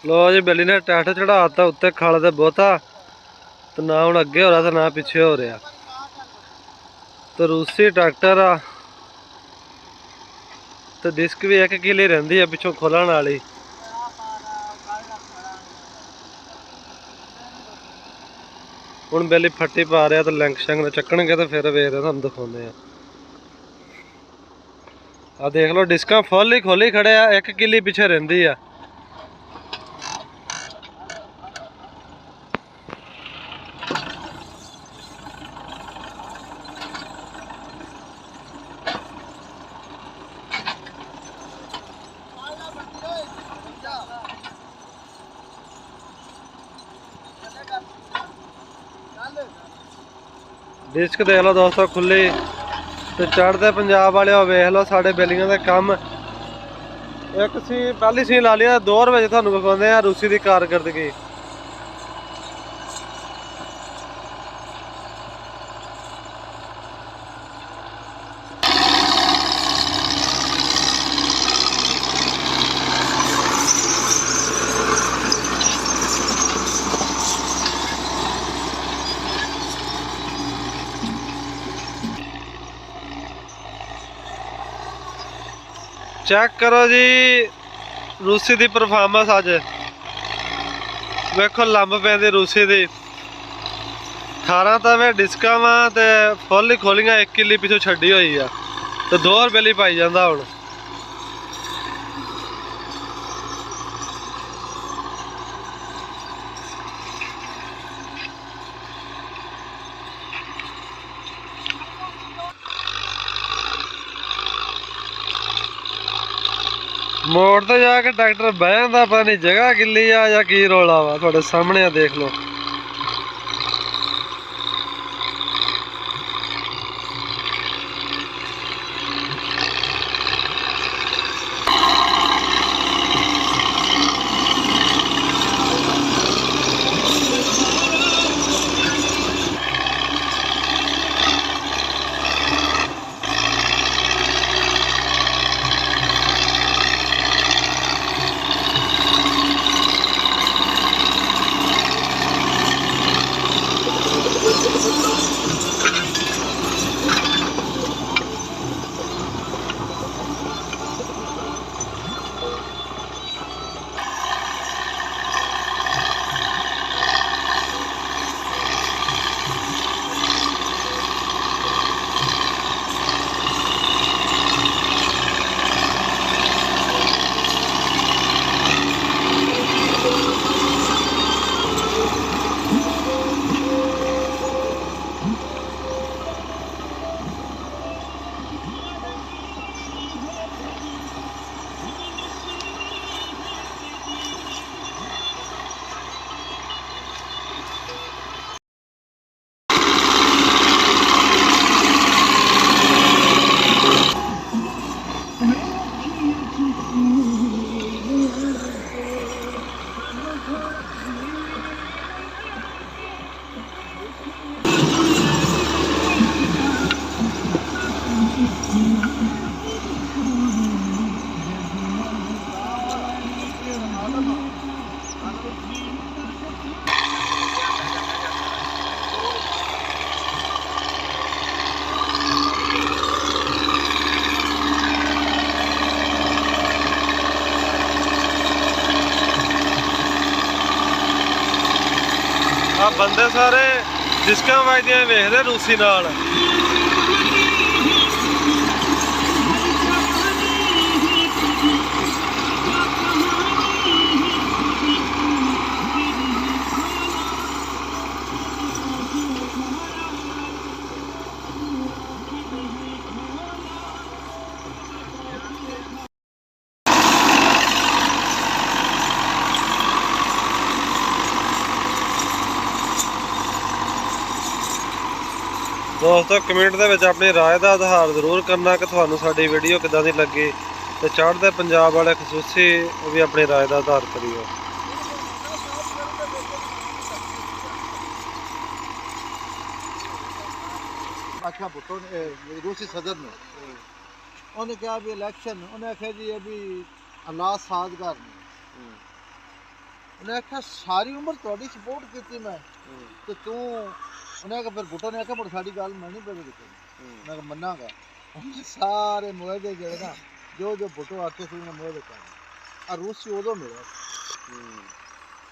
लो जी बेली ने टैठ चढ़ाता उत्ते खल ते बहुता तो ना हुण अगे हो रहा तो ना पिछे हो रहा। तो रूसी ट्रैक्टर आ तो डिस्क भी एक किली रहिंदी है पिछों खोलण वाली। हुण बेली फट्टी पा रहा तो लिंक शिंक चक्कणगे तो फिर वेखदे तुहानूं दिखाउने आ देख लो डिस्कां फुल ही खोली खड़े आ, एक किली पिछे रहिंदी आ। डिस्क देख लो दोस्तों खुली तो चढ़ते पंजाब वाले वेख लो साढ़े बेलियां का काम। एक सी पहली सी ला लिया दौर में थानू विखाते हैं रूसी की कारकर्दगी। चेक करो जी रूसी की परफॉर्मेंस अज वेखो लंब पैंदी रूसी की 18 तवे डिस्कां वा ते फुल ही खोलियां एक किली पिछों छड्डी हुई आ तो 2 बेली पाई जांदा हुण। मोड़ तो जाके ट्रैक्टर बह जांदा पता नहीं जगह गिल्ली आ या की रौला वा तुहाडे सामने आ देख लो। आ बंदे सारे डिस्कां वजदियां वेखदे रूसी नाल। दोस्तों कमेंट दे विच अपनी राय का आधार जरूर करना कि तुहानू साडी वीडियो किदां दी लगी ते चढ़दे पंजाब वाले खसूसी भी अपनी राय का आधार करियो। अच्छा भुट्टो ने रूसी सदर ने उन्हें कहा भी इलेक्शन उन्हें आख्या जी अभी हालात साजगार नहीं ਉਹਨੇ ਆਖਿਆ ਸਾਰੀ ਉਮਰ ਤੁਹਾਡੀ ਸਪੋਰਟ ਕੀਤੀ ਮੈਂ ਤੇ ਤੂੰ ਉਹਨੇ ਆਖਿਆ ਫਿਰ ਭੁੱਟੋ ਨੇ ਆਖਿਆ ਪਰ ਸਾਡੀ ਗੱਲ ਮੰਨਣੀ ਪਵੇਗੀ ਤੈਨੂੰ ਮੈਂ ਕਿਹਾ ਮੰਨਾਂਗਾ ਉਹਨੇ ਸਾਰੇ ਮੁਆਹਦੇ ਜਿਹੜੇ ਨਾ ਜੋ ਜੋ ਭੁੱਟੋ ਆਖੇ ਸੀ ਉਹਨੇ ਮੁਆਹਦੇ ਕਰ ਆ ਰੂਸੀ ਉਦੋਂ ਮਿਲਿਆ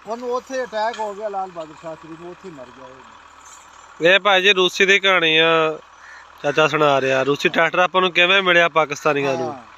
ਉਹਨੂੰ ਉੱਥੇ ਅਟੈਕ ਹੋ ਗਿਆ ਲਾਲ ਬਹਾਦਰ ਸ਼ਾਸਤਰੀ ਨੂੰ ਉੱਥੇ ਮਰ ਗਿਆ ਉਹ ਇਹ ਭਾਈ ਜੀ ਰੂਸੀ ਦੀ ਕਹਾਣੀ ਆ ਚਾਚਾ ਸੁਣਾ ਰਿਹਾ ਰੂਸੀ ਟਰੈਕਟਰ ਆਪਾਂ ਨੂੰ ਕਿਵੇਂ ਮਿਲਿਆ ਪਾਕਿਸਤਾਨੀਆਂ ਨੂੰ ਹਾਂ